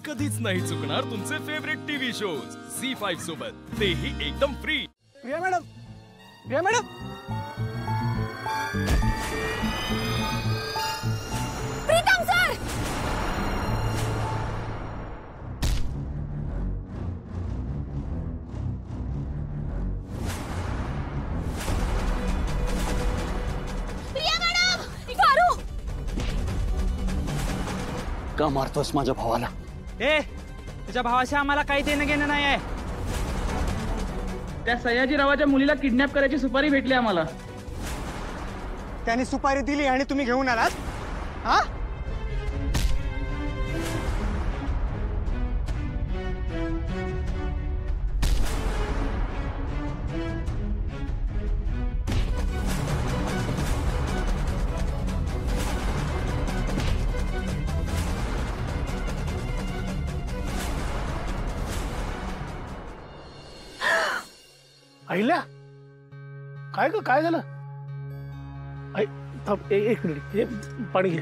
कधीच नाही चुकणार तुमचे फेवरेट टीव्ही शोज झी5 सोबत, तेही एकदम free. Priya madam, Priya madam, Pritam sir, Priya madam, Paru का मारतोस माझ्या भावाला? तुझ्या भावाशी आम्हाला काही देणं घेणं नाही आहे। त्या सयाजीरावाच्या मुलीला किडनॅप करायची सुपारी भेटली आम्हाला। त्याने सुपारी दिली आणि तुम्ही घेऊन आलात? हा? अहिल्या, काय ग, काय झालं? थांब, एक मिनिट, हे पाणी घे।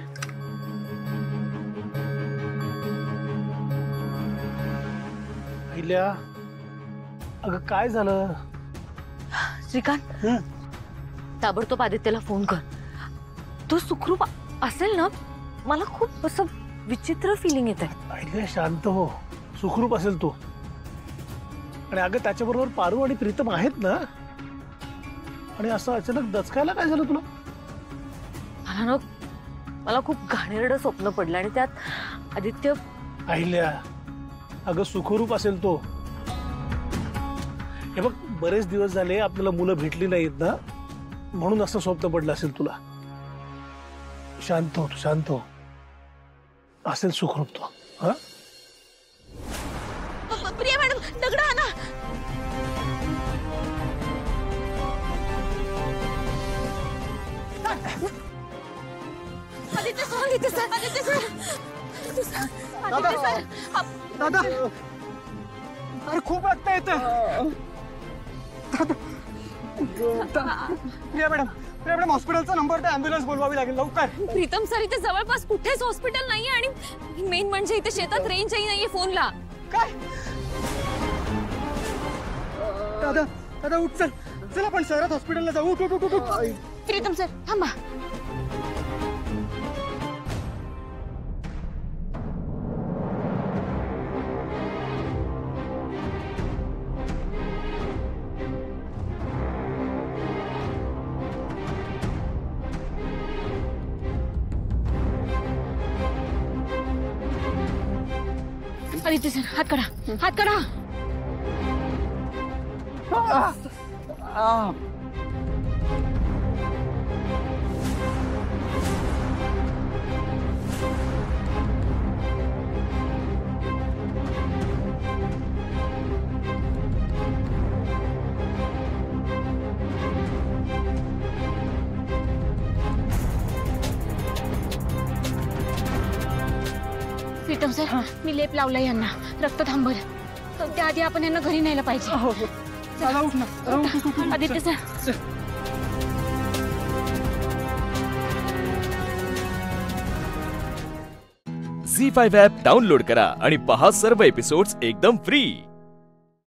अहिल्या, अगं काय झालं? श्रीकांत, ताबडतोब आदित्यला फोन कर। तो सुखरूप असेल ना? मला खूप असं विचित्र फिलिंग येत आहे। अहिल्या शांत हो, सुखरूप असेल तो। आणि अगं त्याच्याबरोबर पारू आणि प्रीतम आहेत ना? आणि असं अचानक दचकायला काय झालं तुला? मला खूप घाणेरडं स्वप्न पडलं आणि त्यात आदित्य। अहिल्या, अगं सुखरूप असेल तो। हे बघ, बरेच दिवस झाले आपल्याला मुलं भेटली नाहीत ना, म्हणून असं स्वप्न पडलं असेल तुला। शांत हो, शांत हो, असेल सुखरूप तो। हा, प्रिया मॅडम, दगड आणा। Aditya sir, Aditya sir, Aditya sir, दादा, आदित्य सर, दादा, अरे खूप रक्त येतं। प्रिया मॅडम, प्रिया मॅडम, हॉस्पिटलचा नंबर ते ॲम्ब्युलन्स बोलवावी लागेल लवकर। प्रीतम सर, इथे जवळपास कुठेच हॉस्पिटल नाहीये आणि मेन म्हणजे इथे शेतात रेंजही नाहीये फोनला। काय? दादा, दादा उठ, चल चल, आपण शहरात हॉस्पिटलला जाऊ। उठ, उठ, उठ, उठ। प्रीतम सर, थांबा। आदित्य सर, हात काढा, हात काढा। प्रीतम सर, मी लेप लावला यांना, रक्त थांबल। त्याआधी आपण यांना घरी न्यायला पाहिजे। हो हो, चला उठ ना, उठ, उठ, उठ, उठ, आदित्य सर, झी5 ॲप डाउनलोड करा आणि पहा सर्व एपिसोड्स एकदम फ्री।